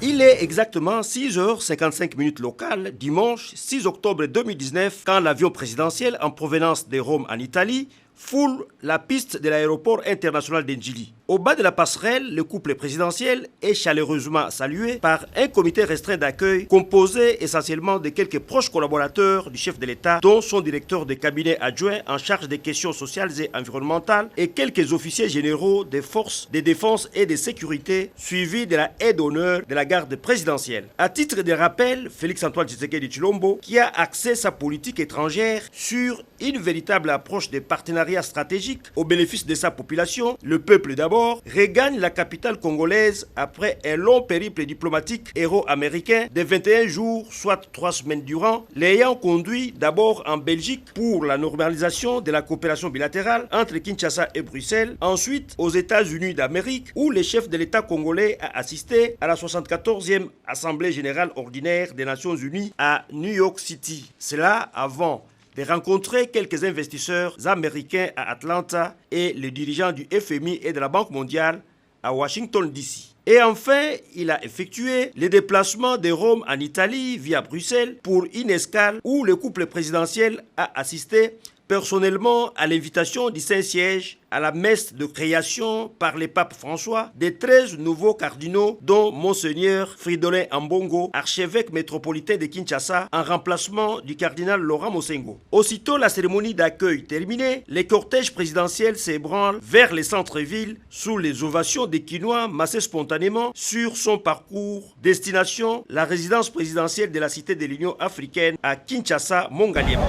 Il est exactement 6h55 locales, dimanche 6 octobre 2019, quand l'avion présidentiel en provenance de Rome en Italie foule la piste de l'aéroport international d'Endjili. Au bas de la passerelle, le couple présidentiel est chaleureusement salué par un comité restreint d'accueil composé essentiellement de quelques proches collaborateurs du chef de l'État, dont son directeur de cabinet adjoint en charge des questions sociales et environnementales et quelques officiers généraux des forces de défense et de sécurité, suivis de la haie d'honneur de la garde présidentielle. À titre de rappel, Félix-Antoine Tshisekedi Tshilombo, qui a axé sa politique étrangère sur une véritable approche de partenariat stratégique au bénéfice de sa population, le peuple d'abord, regagne la capitale congolaise après un long périple diplomatique héro-américain de 21 jours, soit 3 semaines durant, l'ayant conduit d'abord en Belgique pour la normalisation de la coopération bilatérale entre Kinshasa et Bruxelles, ensuite aux États-Unis d'Amérique où le chef de l'État congolais a assisté à la 74e Assemblée générale ordinaire des Nations Unies à New York City. Cela avant de rencontrer quelques investisseurs américains à Atlanta et les dirigeants du FMI et de la Banque mondiale à Washington DC. Et enfin, il a effectué le déplacement de Rome en Italie via Bruxelles pour une escale où le couple présidentiel a assisté personnellement à l'invitation du Saint-Siège à la messe de création par le pape François des 13 nouveaux cardinaux dont Monseigneur Fridolin Ambongo, archevêque métropolitain de Kinshasa, en remplacement du cardinal Laurent Mosengo. Aussitôt la cérémonie d'accueil terminée, le cortège présidentiel s'ébranle vers le centre-ville sous les ovations des Kinois massés spontanément sur son parcours destination la résidence présidentielle de la Cité de l'Union africaine à Kinshasa, Mongaliema.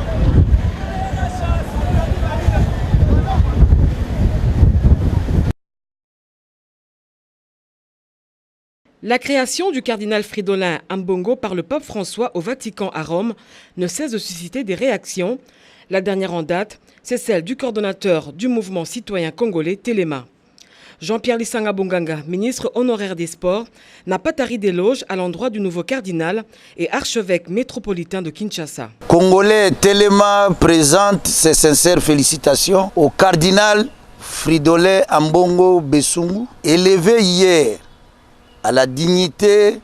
La création du cardinal Fridolin Ambongo par le pape François au Vatican à Rome ne cesse de susciter des réactions. La dernière en date, c'est celle du coordonnateur du mouvement citoyen congolais Téléma. Jean-Pierre Lissanga Bonganga, ministre honoraire des Sports, n'a pas tari d'éloges à l'endroit du nouveau cardinal et archevêque métropolitain de Kinshasa. Congolais Téléma présente ses sincères félicitations au cardinal Fridolin Ambongo Besungu, élevé hier à la dignité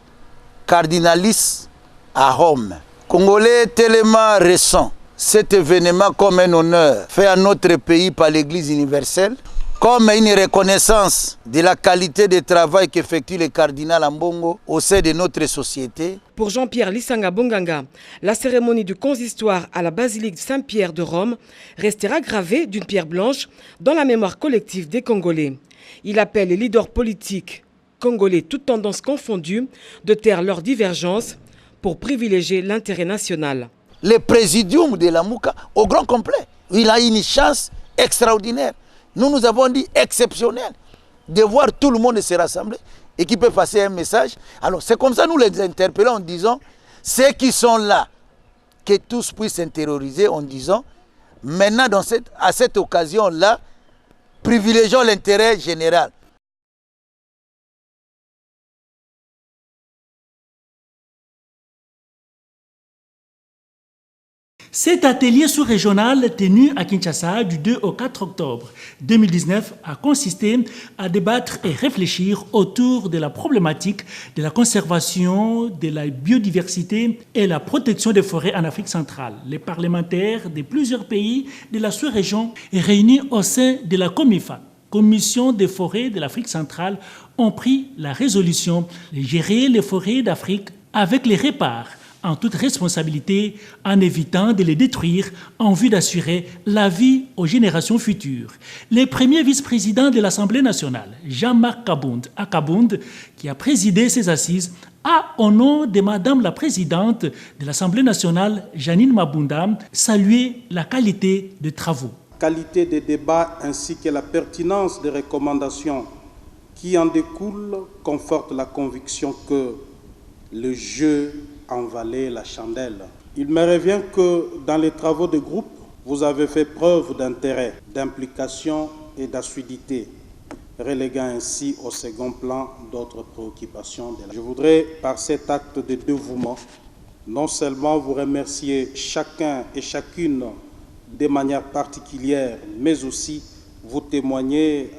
cardinalice à Rome. Congolais Téléma ressent cet événement comme un honneur fait à notre pays par l'Église universelle, comme une reconnaissance de la qualité de travail qu'effectue le cardinal Ambongo au sein de notre société. Pour Jean-Pierre Lissanga Bonganga, la cérémonie du consistoire à la basilique Saint-Pierre de Rome restera gravée d'une pierre blanche dans la mémoire collective des Congolais. Il appelle les leaders politiques congolais, toutes tendances confondues, de taire leurs divergences pour privilégier l'intérêt national. Le présidium de la Mouka, au grand complet, il a une chance extraordinaire. Nous avons dit exceptionnel de voir tout le monde se rassembler et qui peut passer un message. Alors c'est comme ça nous les interpellons en disant, ceux qui sont là, que tous puissent s'intérioriser en disant, maintenant à cette occasion-là, privilégions l'intérêt général. Cet atelier sous-régional tenu à Kinshasa du 2 au 4 octobre 2019 a consisté à débattre et réfléchir autour de la problématique de la conservation de la biodiversité et la protection des forêts en Afrique centrale. Les parlementaires de plusieurs pays de la sous-région réunis au sein de la COMIFA, Commission des forêts de l'Afrique centrale, ont pris la résolution de gérer les forêts d'Afrique avec les réparts en toute responsabilité, en évitant de les détruire en vue d'assurer la vie aux générations futures. Le premier vice-président de l'Assemblée nationale, Jean-Marc Kabound, qui a présidé ces assises, a, au nom de Madame la Présidente de l'Assemblée nationale, Janine Mabunda, salué la qualité des travaux. Qualité des débats ainsi que la pertinence des recommandations qui en découlent confortent la conviction que le jeu en valait la chandelle. Il me revient que dans les travaux de groupe, vous avez fait preuve d'intérêt, d'implication et d'assiduité, reléguant ainsi au second plan d'autres préoccupations. Je voudrais, par cet acte de dévouement, non seulement vous remercier chacun et chacune de manière particulière, mais aussi vous témoigner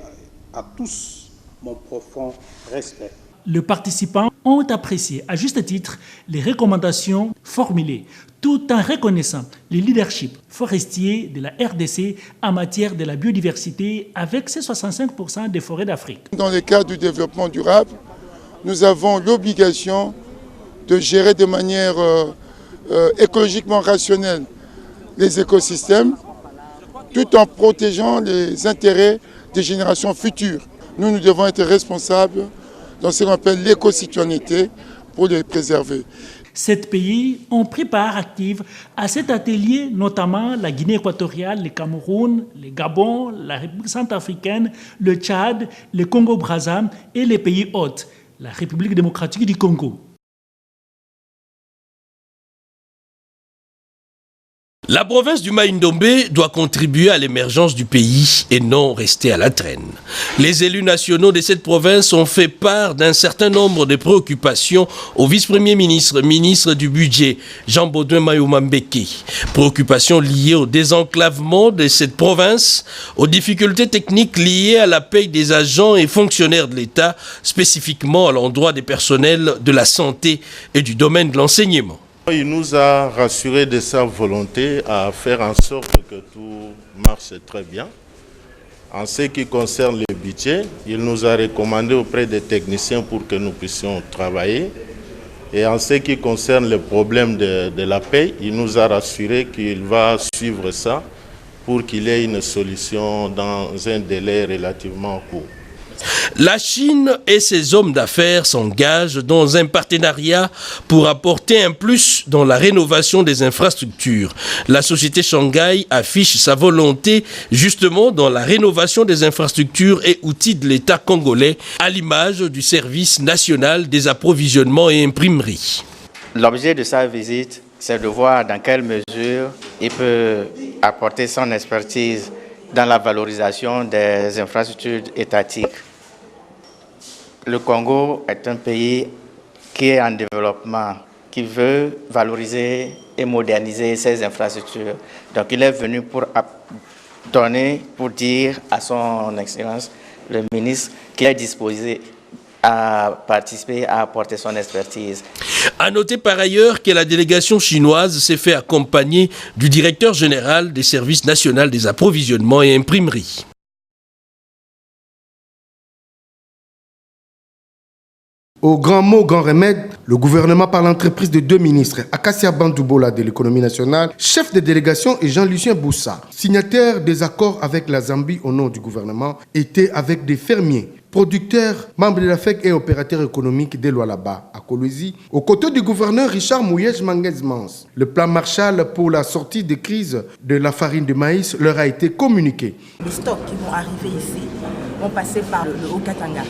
à tous mon profond respect. Les participants ont apprécié à juste titre les recommandations formulées, tout en reconnaissant le leadership forestier de la RDC en matière de la biodiversité avec ses 65% des forêts d'Afrique. Dans le cadre du développement durable, nous avons l'obligation de gérer de manière écologiquement rationnelle les écosystèmes, tout en protégeant les intérêts des générations futures. Nous devons être responsables dans ce qu'on appelle l'éco-citoyenneté pour les préserver. 7 pays ont pris part active à cet atelier, notamment la Guinée équatoriale, le Cameroun, le Gabon, la République centrafricaine, le Tchad, le Congo-Brazza et les pays hôtes, la République démocratique du Congo. La province du Mai-Ndombe doit contribuer à l'émergence du pays et non rester à la traîne. Les élus nationaux de cette province ont fait part d'un certain nombre de préoccupations au vice-premier ministre, ministre du budget, Jean-Baudouin Mayomambeke. Préoccupations liées au désenclavement de cette province, aux difficultés techniques liées à la paye des agents et fonctionnaires de l'État, spécifiquement à l'endroit des personnels de la santé et du domaine de l'enseignement. Il nous a rassuré de sa volonté à faire en sorte que tout marche très bien. En ce qui concerne le budget, il nous a recommandé auprès des techniciens pour que nous puissions travailler. Et en ce qui concerne le problème de la paie, il nous a rassuré qu'il va suivre ça pour qu'il y ait une solution dans un délai relativement court. La Chine et ses hommes d'affaires s'engagent dans un partenariat pour apporter un plus dans la rénovation des infrastructures. La société Shanghai affiche sa volonté justement dans la rénovation des infrastructures et outils de l'État congolais à l'image du service national des approvisionnements et imprimeries. L'objet de sa visite, c'est de voir dans quelle mesure il peut apporter son expertise dans la valorisation des infrastructures étatiques. Le Congo est un pays qui est en développement, qui veut valoriser et moderniser ses infrastructures. Donc il est venu pour dire à son Excellence, le ministre, qu'il est disposé à participer, à apporter son expertise. À noter par ailleurs que la délégation chinoise s'est fait accompagner du directeur général des services nationaux des approvisionnements et imprimeries. Au grand mot, grand remède, le gouvernement par l'entreprise de 2 ministres, Akassia Bandoubola de l'économie nationale, chef de délégation, et Jean-Lucien Boussa, signataire des accords avec la Zambie au nom du gouvernement, était avec des fermiers, producteurs, membres de la FEC et opérateurs économiques de Lualaba, à Kolwezi, aux côtés du gouverneur Richard Mouyej Manguez-Mans. Le plan Marshall pour la sortie de crise de la farine de maïs leur a été communiqué. Les stocks qui vont arriver ici vont passer par le Haut-Katanga.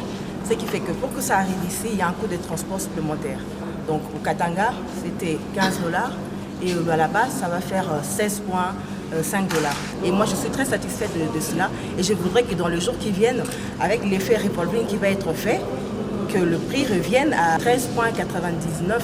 Ce qui fait que pour que ça arrive ici, il y a un coût de transport supplémentaire. Donc au Katanga, c'était $15 et là-bas, ça va faire $16,5. Et moi, je suis très satisfaite de cela et je voudrais que dans les jours qui viennent, avec l'effet revolving qui va être fait, que le prix revienne à $13,99.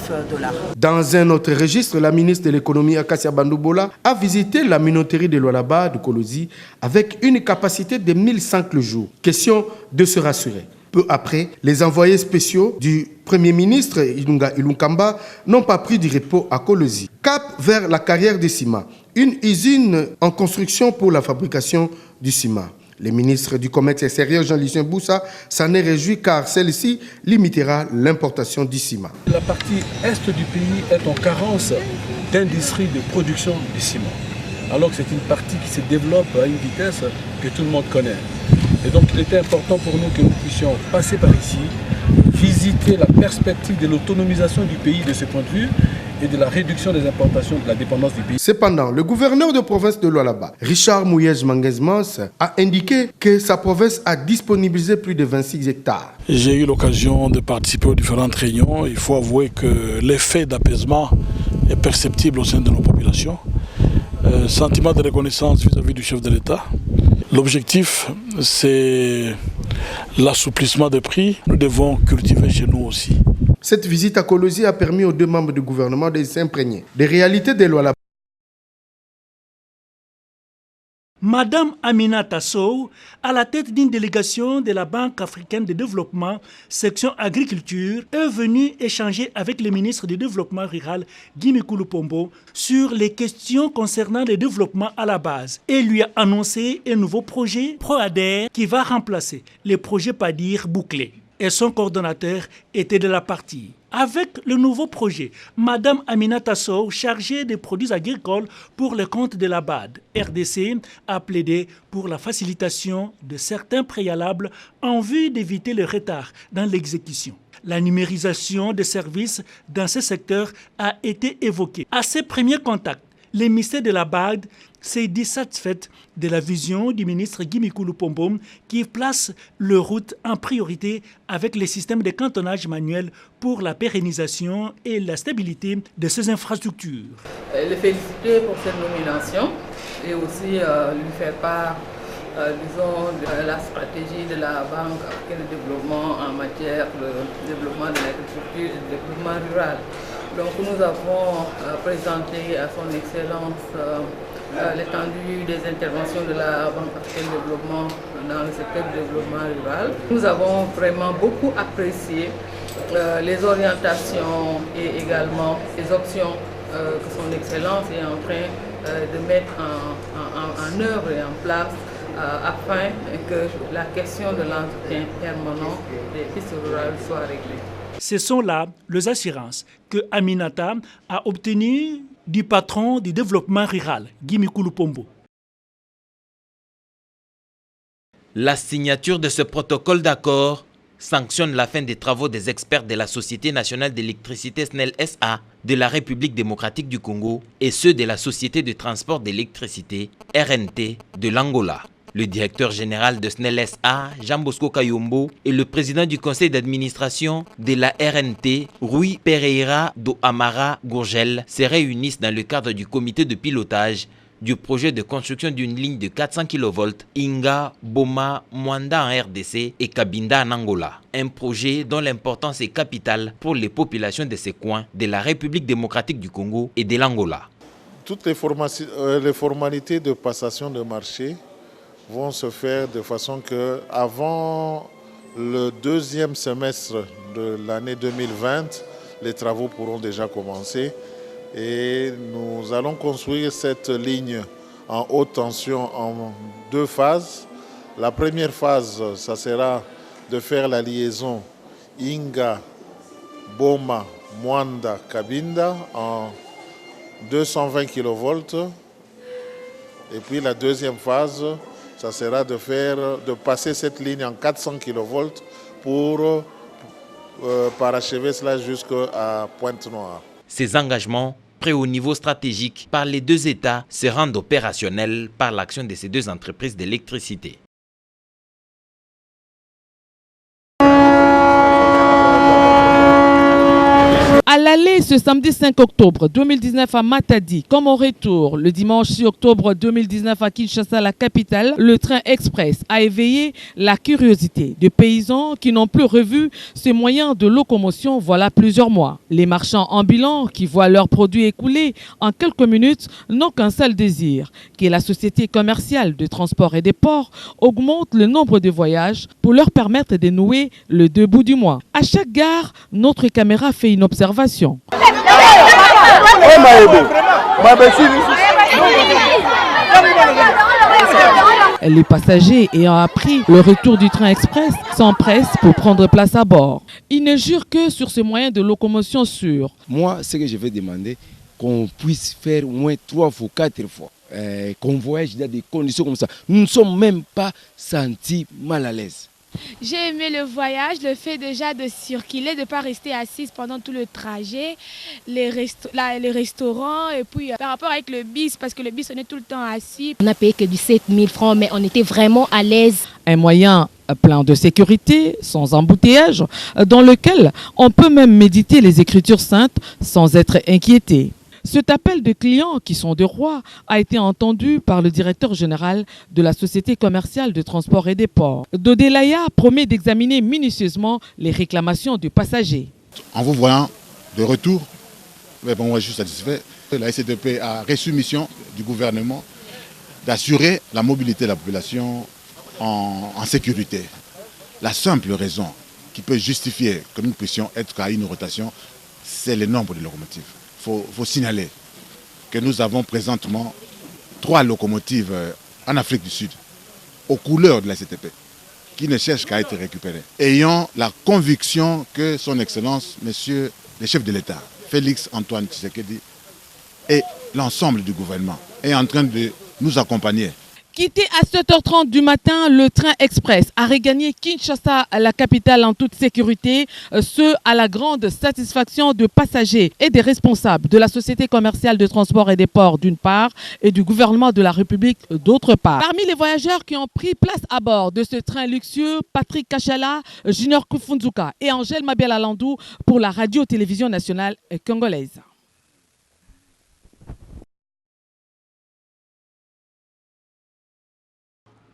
Dans un autre registre, la ministre de l'économie Akassia Bandoubola a visité la minoterie de Lualaba de Kolwezi avec une capacité de 1005 le jour. Question de se rassurer. Peu après, les envoyés spéciaux du Premier ministre Ilunga Ilunkamba n'ont pas pris du repos à Kolwezi. Cap vers la carrière de ciment, une usine en construction pour la fabrication du ciment. Le ministre du Commerce extérieur Jean-Lucien Boussa s'en est réjoui car celle-ci limitera l'importation du ciment. La partie est du pays est en carence d'industrie de production du ciment, alors que c'est une partie qui se développe à une vitesse que tout le monde connaît. Et donc il était important pour nous que nous puissions passer par ici, visiter la perspective de l'autonomisation du pays de ce point de vue et de la réduction des importations de la dépendance du pays. Cependant, le gouverneur de province de Lualaba, Richard Mouyej Manguez-Mans, a indiqué que sa province a disponibilisé plus de 26 hectares. J'ai eu l'occasion de participer aux différentes réunions. Il faut avouer que l'effet d'apaisement est perceptible au sein de nos populations. Sentiment de reconnaissance vis-à-vis du chef de l'État. L'objectif, c'est l'assouplissement des prix. Nous devons cultiver chez nous aussi. Cette visite à Kolwezi a permis aux 2 membres du gouvernement de s'imprégner des réalités de Lualaba. Madame Aminata Sow, à la tête d'une délégation de la Banque africaine de développement, section agriculture, est venue échanger avec le ministre du Développement rural, Guy Mikulu Pombo, sur les questions concernant le développement à la base et lui a annoncé un nouveau projet ProADER qui va remplacer les projets PADIR bouclés. Et son coordonnateur était de la partie. Avec le nouveau projet, Madame Aminata Sow, chargée des produits agricoles pour le compte de la BAD, RDC, a plaidé pour la facilitation de certains préalables en vue d'éviter le retard dans l'exécution. La numérisation des services dans ce secteur a été évoquée. À ses premiers contacts, le ministère de la BAD s'est dit satisfait de la vision du ministre Guy Mikulu Pombo qui place le route en priorité avec les systèmes de cantonnage manuel pour la pérennisation et la stabilité de ces infrastructures. Le féliciter pour cette nomination et aussi lui faire part de la stratégie de la Banque africaine de développement en matière de développement de l'agriculture et du développement rural. Donc nous avons présenté à son Excellence l'étendue des interventions de la Banque africaine de développement dans le secteur du développement rural. Nous avons vraiment beaucoup apprécié les orientations et également les options que son Excellence est en train de mettre en œuvre et en place afin que la question de l'entretien permanent des pistes rurales soit réglée. Ce sont là les assurances que Aminata a obtenues du patron du développement rural, Guy Mikulu Pombo. La signature de ce protocole d'accord sanctionne la fin des travaux des experts de la Société nationale d'électricité SNEL SA de la République démocratique du Congo et ceux de la Société de transport d'électricité RNT de l'Angola. Le directeur général de SNEL SA, Jean Bosco Kayombo, et le président du conseil d'administration de la RNT, Rui Pereira do Amara Gourgel, se réunissent dans le cadre du comité de pilotage du projet de construction d'une ligne de 400 kV Inga, Boma, Mwanda en RDC et Cabinda en Angola. Un projet dont l'importance est capitale pour les populations de ces coins de la République démocratique du Congo et de l'Angola. Toutes les formalités de passation de marché vont se faire de façon que avant le deuxième semestre de l'année 2020, les travaux pourront déjà commencer et nous allons construire cette ligne en haute tension en 2 phases. La première phase, ça sera de faire la liaison Inga, Boma, Mwanda, Cabinda en 220 kV. Et puis la deuxième phase, ça sera de passer cette ligne en 400 kV pour parachever cela jusqu'à Pointe-Noire. Ces engagements, pris au niveau stratégique par les 2 États, se rendent opérationnels par l'action de ces 2 entreprises d'électricité. À l'aller ce samedi 5 octobre 2019 à Matadi, comme au retour le dimanche 6 octobre 2019 à Kinshasa, la capitale, le train express a éveillé la curiosité de paysans qui n'ont plus revu ces moyens de locomotion voilà plusieurs mois. Les marchands ambulants qui voient leurs produits écoulés en quelques minutes n'ont qu'un seul désir, que la société commerciale de transport et des ports augmente le nombre de voyages pour leur permettre de nouer le 2 bouts du mois. À chaque gare, notre caméra fait une observation. Les passagers ayant appris le retour du train express s'empressent pour prendre place à bord. Ils ne jurent que sur ce moyen de locomotion sûr. Moi, ce que je vais demander, qu'on puisse faire au moins 3 ou 4 fois. Qu'on voyage dans des conditions comme ça. Nous ne sommes même pas sentis mal à l'aise. J'ai aimé le voyage, le fait déjà de circuler, de ne pas rester assise pendant tout le trajet, les restaurants et puis par rapport avec le bus, parce que le bus on est tout le temps assis. On n'a payé que du 7 000 francs, mais on était vraiment à l'aise. Un moyen plein de sécurité, sans embouteillage, dans lequel on peut même méditer les Écritures saintes sans être inquiété. Cet appel de clients qui sont des rois a été entendu par le directeur général de la Société commerciale de transport et des ports. Dodelaya promet d'examiner minutieusement les réclamations des passagers. En vous voyant de retour, moi je suis satisfait. La SCTP a reçu mission du gouvernement d'assurer la mobilité de la population en sécurité. La simple raison qui peut justifier que nous puissions être à une rotation, c'est le nombre de locomotives. Il faut signaler que nous avons présentement 3 locomotives en Afrique du Sud, aux couleurs de la CTP, qui ne cherchent qu'à être récupérées. Ayant la conviction que son Excellence, Monsieur le chef de l'État, Félix Antoine Tshisekedi, et l'ensemble du gouvernement est en train de nous accompagner. Quitté à 7h30 du matin, le train express a regagné Kinshasa, la capitale, en toute sécurité, ce à la grande satisfaction de passagers et des responsables de la Société commerciale de transport et des ports d'une part et du gouvernement de la République d'autre part. Parmi les voyageurs qui ont pris place à bord de ce train luxueux, Patrick Kachala, Junior Kufunzuka et Angèle Mabiala Landou pour la radio-télévision nationale congolaise.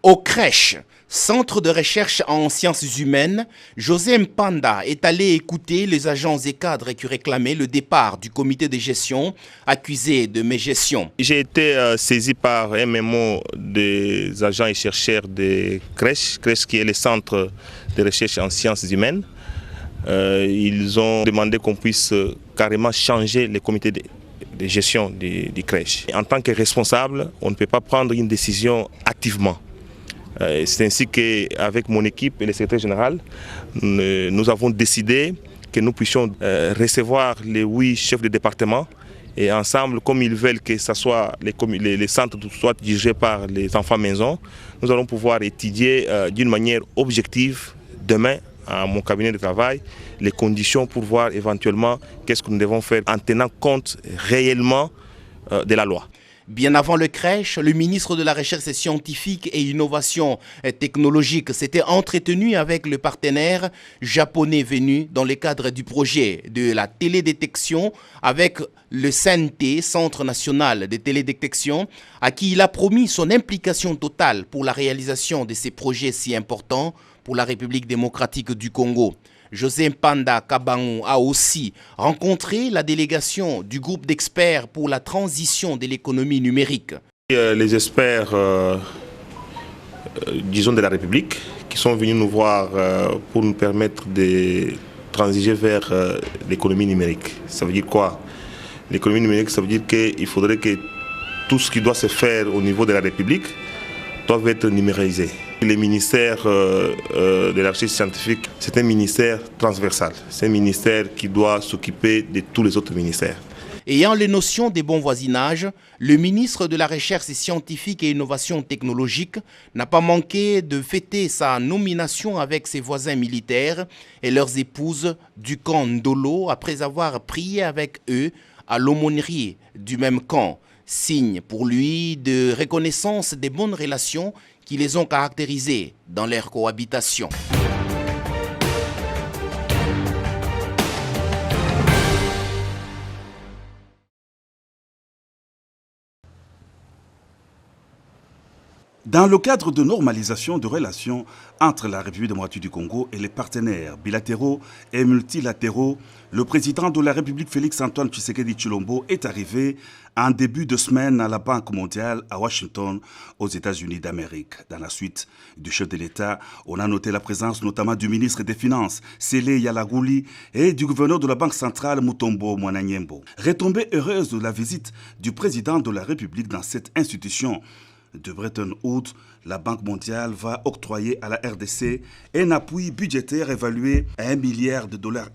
Au crèche, centre de recherche en sciences humaines, José Mpanda est allé écouter les agents et cadres qui réclamaient le départ du comité de gestion accusé de mégestion. J'ai été saisi par un mémo des agents et chercheurs de crèche qui est le centre de recherche en sciences humaines. Ils ont demandé qu'on puisse carrément changer le comité de gestion des crèches. En tant que responsable, on ne peut pas prendre une décision activement. C'est ainsi qu'avec mon équipe et le secrétaire général, nous avons décidé que nous puissions recevoir les 8 chefs de département et ensemble, comme ils veulent que ce soit les centres soient dirigés par les enfants maison, nous allons pouvoir étudier d'une manière objective demain à mon cabinet de travail les conditions pour voir éventuellement qu'est-ce que nous devons faire en tenant compte réellement de la loi. Bien avant le crèche, le ministre de la Recherche scientifique et innovation technologique s'était entretenu avec le partenaire japonais venu dans le cadre du projet de la télédétection avec le CNT, Centre national de télédétection, à qui il a promis son implication totale pour la réalisation de ces projets si importants pour la République démocratique du Congo. José Mpanda Kabango a aussi rencontré la délégation du groupe d'experts pour la transition de l'économie numérique. Les experts, disons, de la République, qui sont venus nous voir pour nous permettre de transiger vers l'économie numérique. Ça veut dire quoi? L'économie numérique, ça veut dire qu'il faudrait que tout ce qui doit se faire au niveau de la République doit être numérisé. Le ministère de la recherche scientifique, c'est un ministère transversal. C'est un ministère qui doit s'occuper de tous les autres ministères. Ayant les notions des bons voisinages, le ministre de la Recherche scientifique et innovation technologique n'a pas manqué de fêter sa nomination avec ses voisins militaires et leurs épouses du camp Ndolo après avoir prié avec eux à l'aumônerie du même camp. Signe pour lui de reconnaissance des bonnes relations qui les ont caractérisés dans leur cohabitation. Dans le cadre de normalisation de relations entre la République démocratique du Congo et les partenaires bilatéraux et multilatéraux, le président de la République Félix Antoine Tshisekedi Tshilombo est arrivé en début de semaine à la Banque mondiale à Washington, aux États-Unis d'Amérique. Dans la suite du chef de l'État, on a noté la présence notamment du ministre des Finances, Sélé Yalagouli, et du gouverneur de la Banque centrale, Mutombo Mwananyembo. Retombée heureuse de la visite du président de la République dans cette institution de Bretton Woods, la Banque mondiale va octroyer à la RDC un appui budgétaire évalué à $1 milliard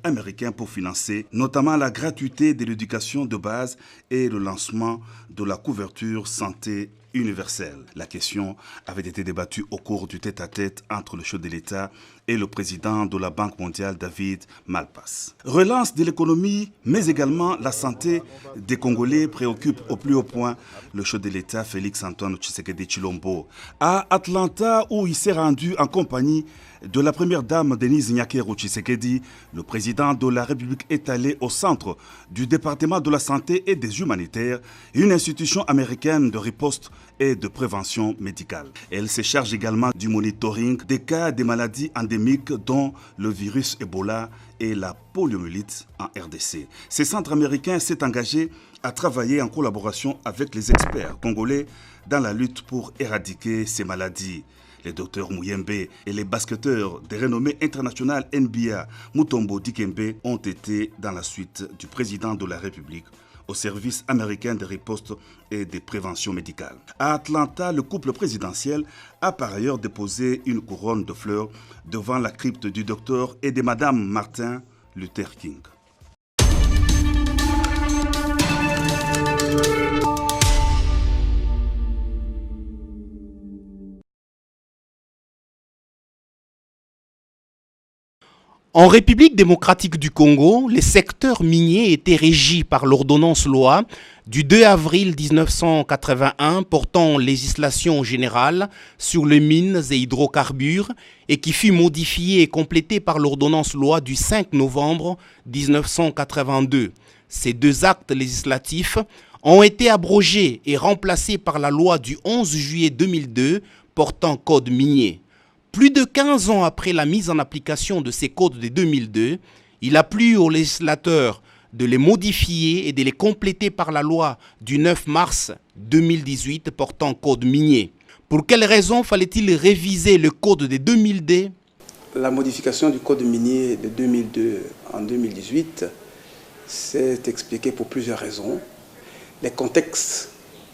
américains pour financer notamment la gratuité de l'éducation de base et le lancement de la couverture santé universelle. La question avait été débattue au cours du tête-à-tête entre le chef de l'État et le président de la Banque mondiale, David Malpass. Relance de l'économie, mais également la santé des Congolais préoccupe au plus haut point le chef de l'État, Félix Antoine Tshisekedi Tshilombo. À Atlanta, où il s'est rendu en compagnie de la première dame Denise Nyakero Tshisekedi, le président de la République est allé au centre du département de la santé et des humanitaires, une institution américaine de riposte et de prévention médicale. Elle se charge également du monitoring des cas des maladies endémiques endémiques dont le virus Ebola et la poliomyélite en RDC. Ce centre américain s'est engagé à travailler en collaboration avec les experts congolais dans la lutte pour éradiquer ces maladies. Les docteurs Mouyembe et les basketteurs de renommée internationale NBA Mutombo Dikembe ont été dans la suite du président de la République au service américain de riposte et de prévention médicale. À Atlanta, le couple présidentiel a par ailleurs déposé une couronne de fleurs devant la crypte du docteur et de Madame Martin Luther King. En République démocratique du Congo, les secteurs miniers étaient régis par l'ordonnance-loi du 2 avril 1981 portant législation générale sur les mines et hydrocarbures et qui fut modifiée et complétée par l'ordonnance-loi du 5 novembre 1982. Ces deux actes législatifs ont été abrogés et remplacés par la loi du 11 juillet 2002 portant code minier. Plus de 15 ans après la mise en application de ces codes de 2002, il a plu aux législateurs de les modifier et de les compléter par la loi du 9 mars 2018 portant code minier. Pour quelles raisons fallait-il réviser le code de 2002 ? La modification du code minier de 2002 en 2018 s'est expliquée pour plusieurs raisons. Les contextes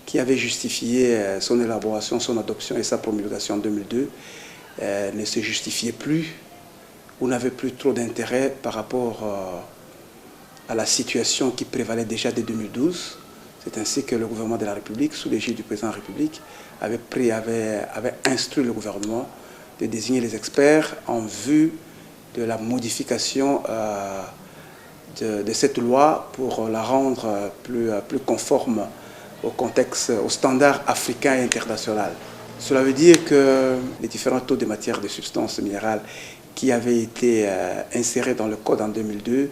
qui avaient justifié son élaboration, son adoption et sa promulgation en 2002 ne se justifiait plus ou n'avait plus trop d'intérêt par rapport à la situation qui prévalait déjà dès 2012. C'est ainsi que le gouvernement de la République, sous l'égide du président de la République, avait instruit le gouvernement de désigner les experts en vue de la modification de cette loi pour la rendre plus conforme au contexte, aux standards africains et internationaux. Cela veut dire que les différents taux de matière de substances minérales qui avaient été insérés dans le code en 2002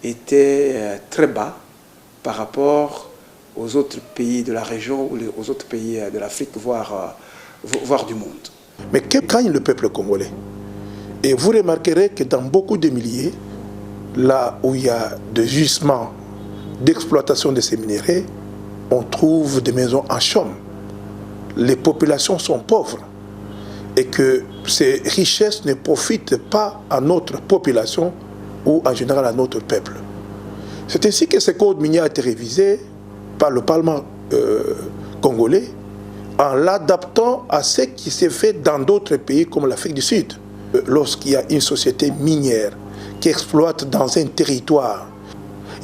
étaient très bas par rapport aux autres pays de la région ou aux autres pays de l'Afrique, voire du monde. Mais que gagne le peuple congolais? Et vous remarquerez que dans beaucoup de milliers, là où il y a des gisements d'exploitation de ces minéraux, on trouve des maisons en chaume. Les populations sont pauvres et que ces richesses ne profitent pas à notre population ou en général à notre peuple. C'est ainsi que ce code minier a été révisé par le Parlement congolais en l'adaptant à ce qui s'est fait dans d'autres pays comme l'Afrique du Sud. Lorsqu'il y a une société minière qui exploite dans un territoire,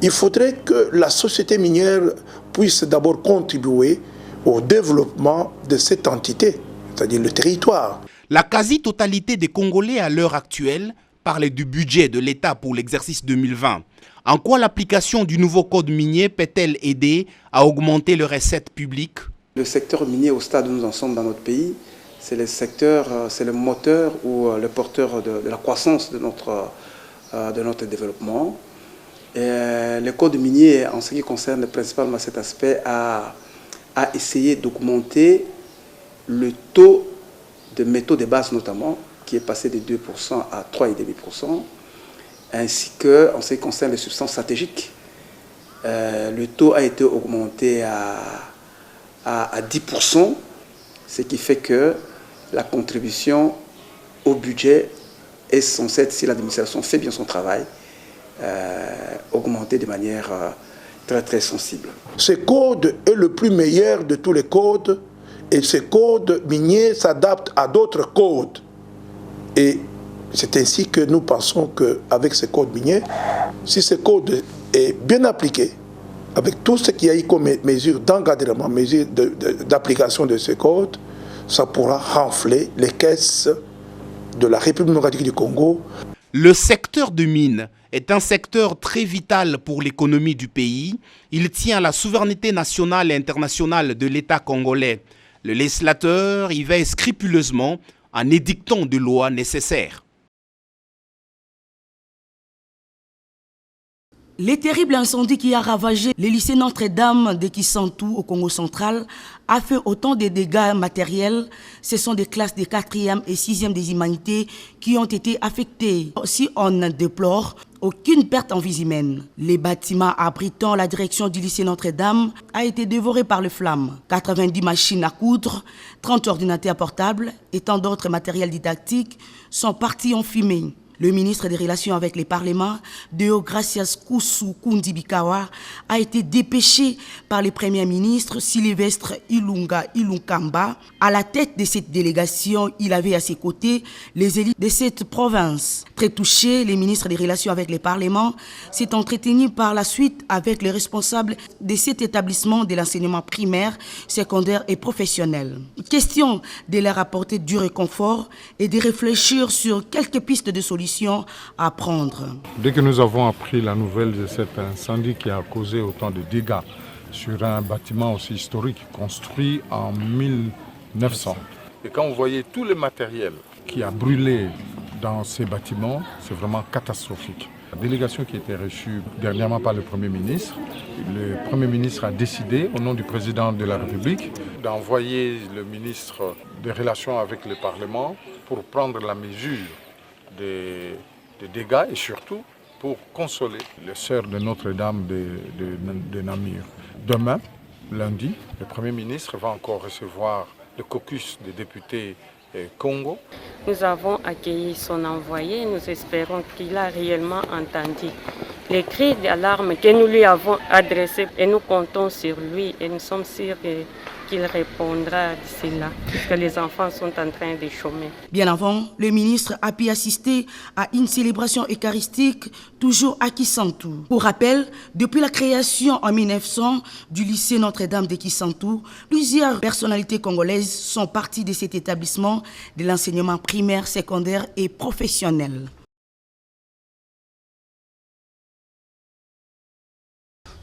il faudrait que la société minière puisse d'abord contribuer au développement de cette entité, c'est-à-dire le territoire. La quasi-totalité des Congolais à l'heure actuelle parlent du budget de l'État pour l'exercice 2020. En quoi l'application du nouveau code minier peut-elle aider à augmenter les recettes publiques? Le secteur minier au stade où nous en sommes dans notre pays, c'est le secteur, c'est le moteur ou le porteur de la croissance de notre développement. Et le code minier, en ce qui concerne principalement cet aspect, a essayé d'augmenter le taux de métaux de base notamment, qui est passé de 2% à 3,5%, ainsi que, en ce qui concerne les substances stratégiques, le taux a été augmenté à 10%, ce qui fait que la contribution au budget est censée être, si l'administration fait bien son travail, augmentée de manière très très sensible. Ce code est le plus meilleur de tous les codes et ce code minier s'adapte à d'autres codes. Et c'est ainsi que nous pensons qu'avec ce code minier, si ce code est bien appliqué, avec tout ce qu'il y a eu comme mesures d'encadrement, mesures d'application de ce code, ça pourra renfler les caisses de la République démocratique du Congo. Le secteur de mines est un secteur très vital pour l'économie du pays. Il tient à la souveraineté nationale et internationale de l'État congolais. Le législateur y veille scrupuleusement en édictant des lois nécessaires. Les terribles incendies qui a ravagé le lycée Notre-Dame de Kisantou au Congo central a fait autant de dégâts matériels. Ce sont des classes de 4e et 6e des humanités qui ont été affectées. Si on ne déplore aucune perte en vie humaine, les bâtiments abritant la direction du lycée Notre-Dame a été dévoré par les flammes. 90 machines à coudre, 30 ordinateurs portables et tant d'autres matériels didactiques sont partis en fumée. Le ministre des Relations avec les parlements, Deogracias Kusu Kundibikawa, a été dépêché par le Premier ministre Sylvestre Ilunga Ilunkamba. À la tête de cette délégation, il avait à ses côtés les élites de cette province. Très touché, le ministre des Relations avec les parlements s'est entretenu par la suite avec les responsables de cet établissement de l'enseignement primaire, secondaire et professionnel. Question de leur apporter du réconfort et de réfléchir sur quelques pistes de solutions à prendre. Dès que nous avons appris la nouvelle de cet incendie qui a causé autant de dégâts sur un bâtiment aussi historique construit en 1900, et quand vous voyez tout le matériel qui a brûlé dans ces bâtiments, c'est vraiment catastrophique. La délégation qui a été reçue dernièrement par le Premier ministre, le Premier ministre a décidé, au nom du Président de la République, d'envoyer le ministre des Relations avec le Parlement pour prendre la mesure des dégâts et surtout pour consoler les sœurs de Notre-Dame de Namur. Demain, lundi, le Premier ministre va encore recevoir le caucus des députés Congo. Nous avons accueilli son envoyé et nous espérons qu'il a réellement entendu les cris d'alarme que nous lui avons adressés et nous comptons sur lui et nous sommes sûrs qu'il répondra d'ici là, puisque les enfants sont en train de chômer. Bien avant, le ministre a pu assister à une célébration eucharistique toujours à Kisantou. Pour rappel, depuis la création en 1900 du lycée Notre-Dame de Kisantou, plusieurs personnalités congolaises sont parties de cet établissement de l'enseignement primaire, secondaire et professionnel.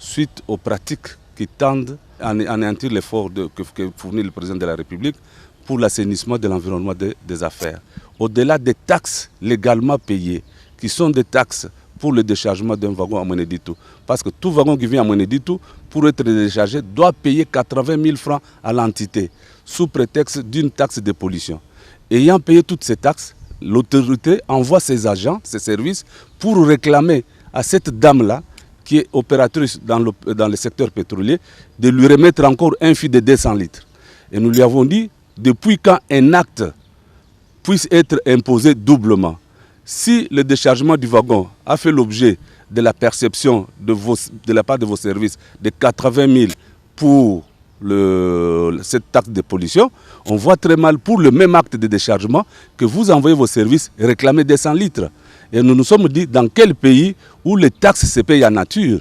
Suite aux pratiques qui tendent à anéantir l'effort que fournit le président de la République pour l'assainissement de l'environnement des affaires. Au-delà des taxes légalement payées, qui sont des taxes pour le déchargement d'un wagon à Mweneditu. Parce que tout wagon qui vient à Mweneditu, pour être déchargé, doit payer 80 000 francs à l'entité, sous prétexte d'une taxe de pollution. Ayant payé toutes ces taxes, l'autorité envoie ses agents, ses services, pour réclamer à cette dame-là, qui est opératrice dans le secteur pétrolier, de lui remettre encore un fût de 200 litres. Et nous lui avons dit, depuis quand un acte puisse être imposé doublement, si le déchargement du wagon a fait l'objet de la perception de la part de vos services de 80 000 pour cette taxe de pollution, on voit très mal pour le même acte de déchargement que vous envoyez vos services réclamer 200 litres. Et nous nous sommes dit dans quel pays où les taxes se payent en nature.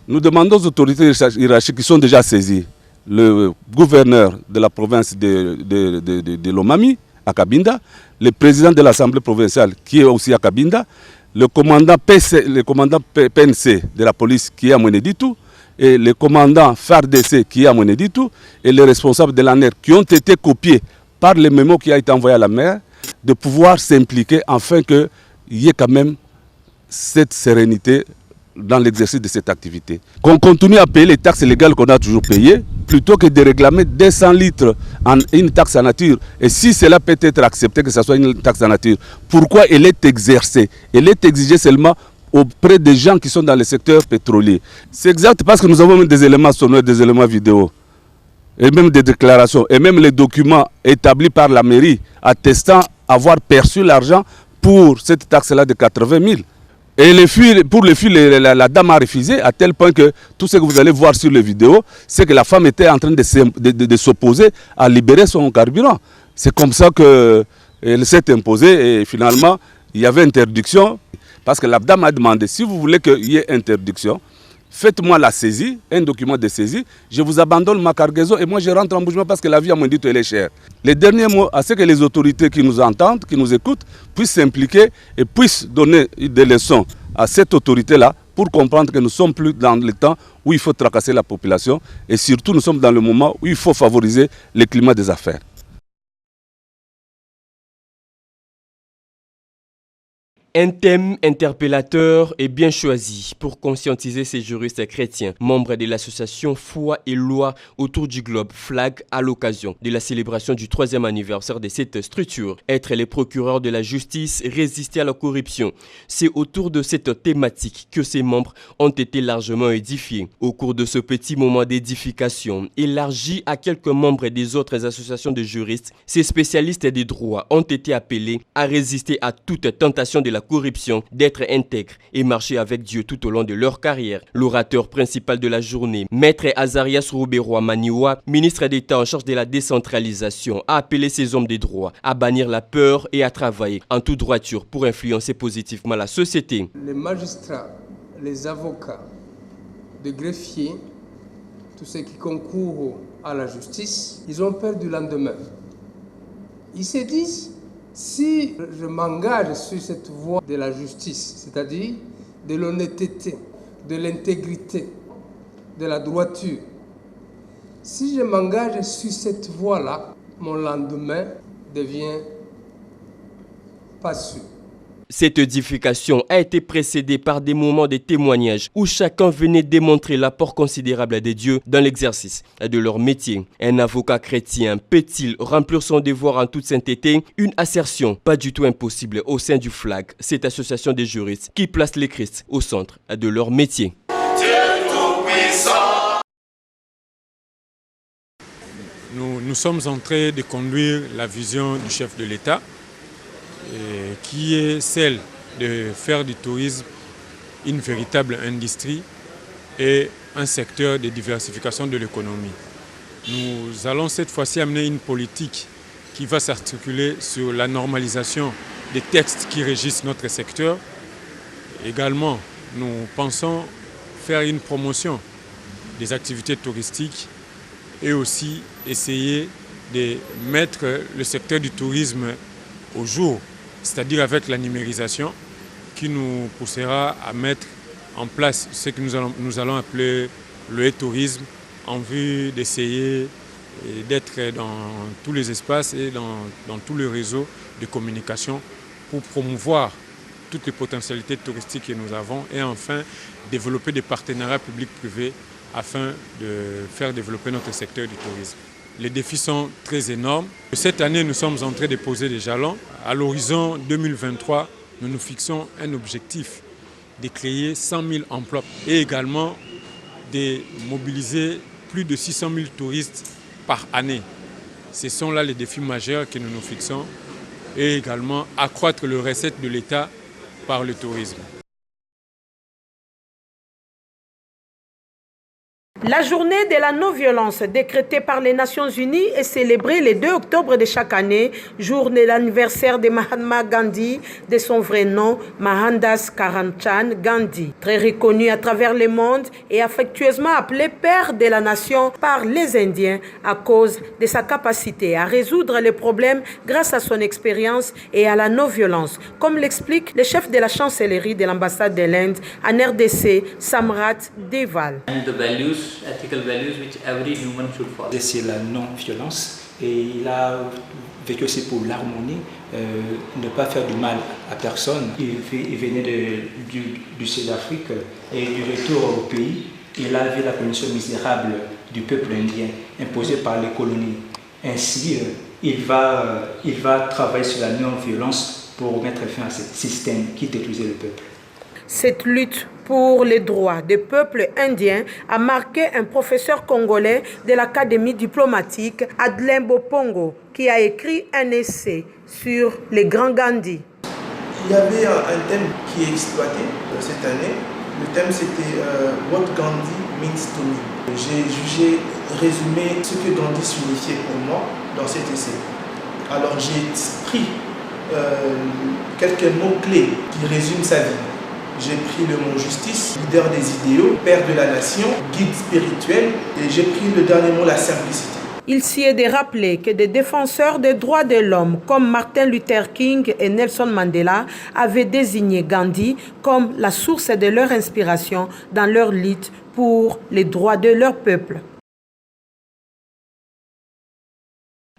Nous demandons aux autorités hiérarchiques qui sont déjà saisies, le gouverneur de la province de Lomami, à Cabinda, le président de l'Assemblée provinciale qui est aussi à Cabinda, le commandant PNC de la police qui est à Mweneditu, et le commandant FARDC qui est à Mweneditu, et les responsables de l'ANER qui ont été copiés par le mémo qui a été envoyé à la mer, de pouvoir s'impliquer afin qu'il y ait quand même cette sérénité dans l'exercice de cette activité. Qu'on continue à payer les taxes légales qu'on a toujours payées, plutôt que de réclamer 200 litres en une taxe en nature. Et si cela peut être accepté que ce soit une taxe en nature, pourquoi elle est exercée? Elle est exigée seulement auprès des gens qui sont dans le secteur pétrolier. C'est exact parce que nous avons même des éléments sonores, des éléments vidéo, et même des déclarations, et même les documents établis par la mairie attestant avoir perçu l'argent pour cette taxe-là de 80 000. Et pour les filles, la dame a refusé à tel point que tout ce que vous allez voir sur les vidéos, c'est que la femme était en train de s'opposer à libérer son carburant. C'est comme ça qu'elle s'est imposée et finalement, il y avait interdiction. Parce que la dame a demandé, si vous voulez qu'il y ait interdiction, faites-moi la saisie, un document de saisie, je vous abandonne ma cargaison et moi je rentre en bougement parce que la vie à Mweneditu elle est chère. Les derniers mots, à ce que les autorités qui nous entendent, qui nous écoutent, puissent s'impliquer et puissent donner des leçons à cette autorité-là pour comprendre que nous ne sommes plus dans le temps où il faut tracasser la population et surtout nous sommes dans le moment où il faut favoriser le climat des affaires. Un thème interpellateur et bien choisi pour conscientiser ces juristes chrétiens, membres de l'association Foi et Loi autour du globe, FLAG, à l'occasion de la célébration du 3e anniversaire de cette structure. Être les procureurs de la justice, résister à la corruption. C'est autour de cette thématique que ces membres ont été largement édifiés. Au cours de ce petit moment d'édification, élargi à quelques membres des autres associations de juristes, ces spécialistes des droits ont été appelés à résister à toute tentation de la corruption, d'être intègres et marcher avec Dieu tout au long de leur carrière. L'orateur principal de la journée, Maître Azarias Roubero Maniwa, ministre d'État en charge de la décentralisation, a appelé ces hommes des droits à bannir la peur et à travailler en toute droiture pour influencer positivement la société. Les magistrats, les avocats, les greffiers, tous ceux qui concourent à la justice, ils ont peur du lendemain. Ils se disent, si je m'engage sur cette voie de la justice, c'est-à-dire de l'honnêteté, de l'intégrité, de la droiture, si je m'engage sur cette voie-là, mon lendemain devient pas sûr. Cette édification a été précédée par des moments de témoignage où chacun venait démontrer l'apport considérable des dieux dans l'exercice de leur métier. Un avocat chrétien peut-il remplir son devoir en toute sainteté? Une assertion pas du tout impossible au sein du FLAG, cette association des juristes qui place les Christ au centre de leur métier. Nous sommes en train de conduire la vision du chef de l'État, qui est celle de faire du tourisme une véritable industrie et un secteur de diversification de l'économie. Nous allons cette fois-ci amener une politique qui va s'articuler sur la normalisation des textes qui régissent notre secteur. Également, nous pensons faire une promotion des activités touristiques et aussi essayer de mettre le secteur du tourisme au jour, c'est-à-dire avec la numérisation qui nous poussera à mettre en place ce que nous allons appeler le e-tourisme en vue d'essayer d'être dans tous les espaces et dans tous les réseaux de communication pour promouvoir toutes les potentialités touristiques que nous avons et enfin développer des partenariats publics-privés afin de faire développer notre secteur du tourisme. Les défis sont très énormes. Cette année, nous sommes en train de poser des jalons. À l'horizon 2023, nous nous fixons un objectif de créer 100 000 emplois et également de mobiliser plus de 600 000 touristes par année. Ce sont là les défis majeurs que nous nous fixons et également accroître les recettes de l'État par le tourisme. La journée de la non-violence décrétée par les Nations Unies est célébrée le 2 octobre de chaque année, journée d'anniversaire de Mahatma Gandhi, de son vrai nom, Mohandas Karamchand Gandhi. Très reconnu à travers le monde et affectueusement appelé père de la nation par les Indiens à cause de sa capacité à résoudre les problèmes grâce à son expérience et à la non-violence, comme l'explique le chef de la chancellerie de l'ambassade de l'Inde en RDC, Samrat Deval. Ethical values which every human should follow. C'est la non-violence et il a vécu aussi pour l'harmonie, ne pas faire du mal à personne. Il venait du Sud-Afrique et du retour au pays, il a vu la condition misérable du peuple indien imposée par les colonies. Ainsi, il va travailler sur la non-violence pour mettre fin à ce système qui détruisait le peuple. Cette lutte pour les droits des peuples indiens a marqué un professeur congolais de l'Académie diplomatique, Adlin Bopongo, qui a écrit un essai sur les grands Gandhi. Il y avait un thème qui est exploité cette année. Le thème c'était What Gandhi means to me. J'ai jugé résumer ce que Gandhi signifiait pour moi dans cet essai. Alors j'ai pris quelques mots-clés qui résument sa vie. J'ai pris le mot justice, leader des idéaux, père de la nation, guide spirituel, et j'ai pris le dernier mot, la simplicité. Il s'y est de rappeler que des défenseurs des droits de l'homme comme Martin Luther King et Nelson Mandela avaient désigné Gandhi comme la source de leur inspiration dans leur lutte pour les droits de leur peuple.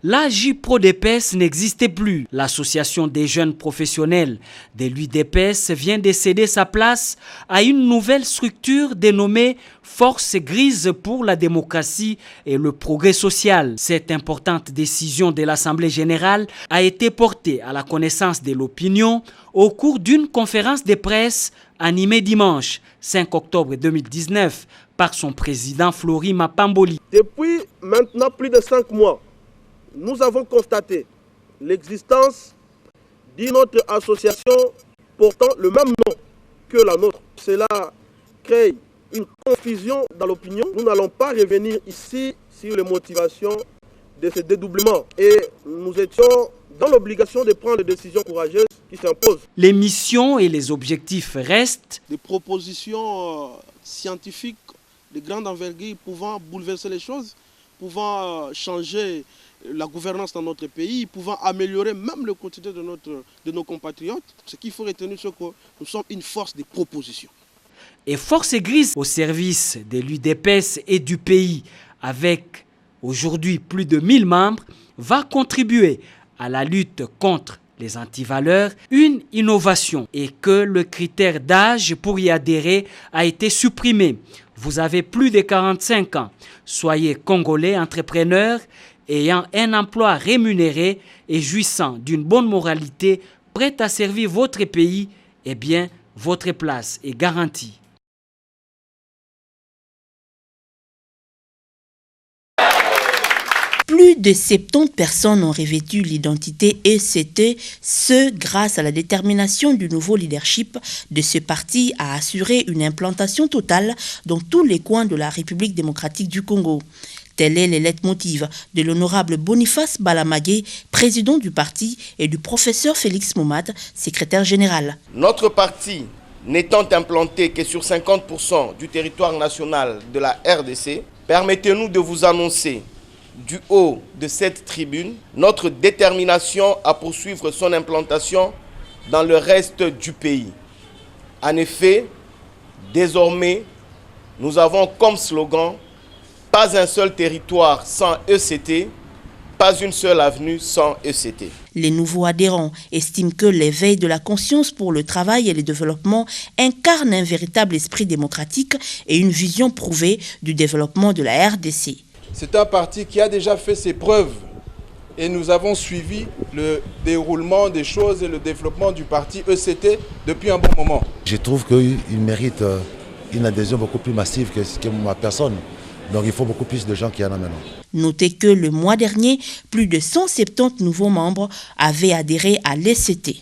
La JPRODEPES n'existait plus. L'association des jeunes professionnels de l'UDPS vient de céder sa place à une nouvelle structure dénommée Force Grise pour la démocratie et le progrès social. Cette importante décision de l'Assemblée générale a été portée à la connaissance de l'opinion au cours d'une conférence de presse animée dimanche 5 octobre 2019 par son président Flory Mapamboli. Depuis maintenant plus de 5 mois, nous avons constaté l'existence d'une autre association portant le même nom que la nôtre. Cela crée une confusion dans l'opinion. Nous n'allons pas revenir ici sur les motivations de ce dédoublement et nous étions dans l'obligation de prendre des décisions courageuses qui s'imposent. Les missions et les objectifs restent des propositions scientifiques de grande envergure pouvant bouleverser les choses, pouvant changer la gouvernance dans notre pays, pouvant améliorer même le quotidien de nos compatriotes. Ce qu'il faut retenir, c'est que nous sommes une force de proposition. Et Force Grise au service de l'UDPS et du pays, avec aujourd'hui plus de 1000 membres, va contribuer à la lutte contre les antivaleurs, une innovation et que le critère d'âge pour y adhérer a été supprimé. Vous avez plus de 45 ans. Soyez Congolais entrepreneurs ayant un emploi rémunéré et jouissant d'une bonne moralité, prêt à servir votre pays, eh bien, votre place est garantie. Plus de 70 personnes ont revêtu l'identité ECT, ce grâce à la détermination du nouveau leadership de ce parti à assurer une implantation totale dans tous les coins de la République démocratique du Congo. Tel est le leitmotiv de l'honorable Boniface Balamagé, président du parti, et du professeur Félix Momad, secrétaire général. Notre parti n'étant implanté que sur 50% du territoire national de la RDC, permettez-nous de vous annoncer du haut de cette tribune notre détermination à poursuivre son implantation dans le reste du pays. En effet, désormais, nous avons comme slogan « Pas un seul territoire sans ECT, pas une seule avenue sans ECT ». Les nouveaux adhérents estiment que l'éveil de la conscience pour le travail et le développement incarne un véritable esprit démocratique et une vision prouvée du développement de la RDC. C'est un parti qui a déjà fait ses preuves et nous avons suivi le déroulement des choses et le développement du parti ECT depuis un bon moment. Je trouve qu'il mérite une adhésion beaucoup plus massive que ma personne. Donc il faut beaucoup plus de gens qui en ont maintenant. Notez que le mois dernier, plus de 170 nouveaux membres avaient adhéré à l'ECT.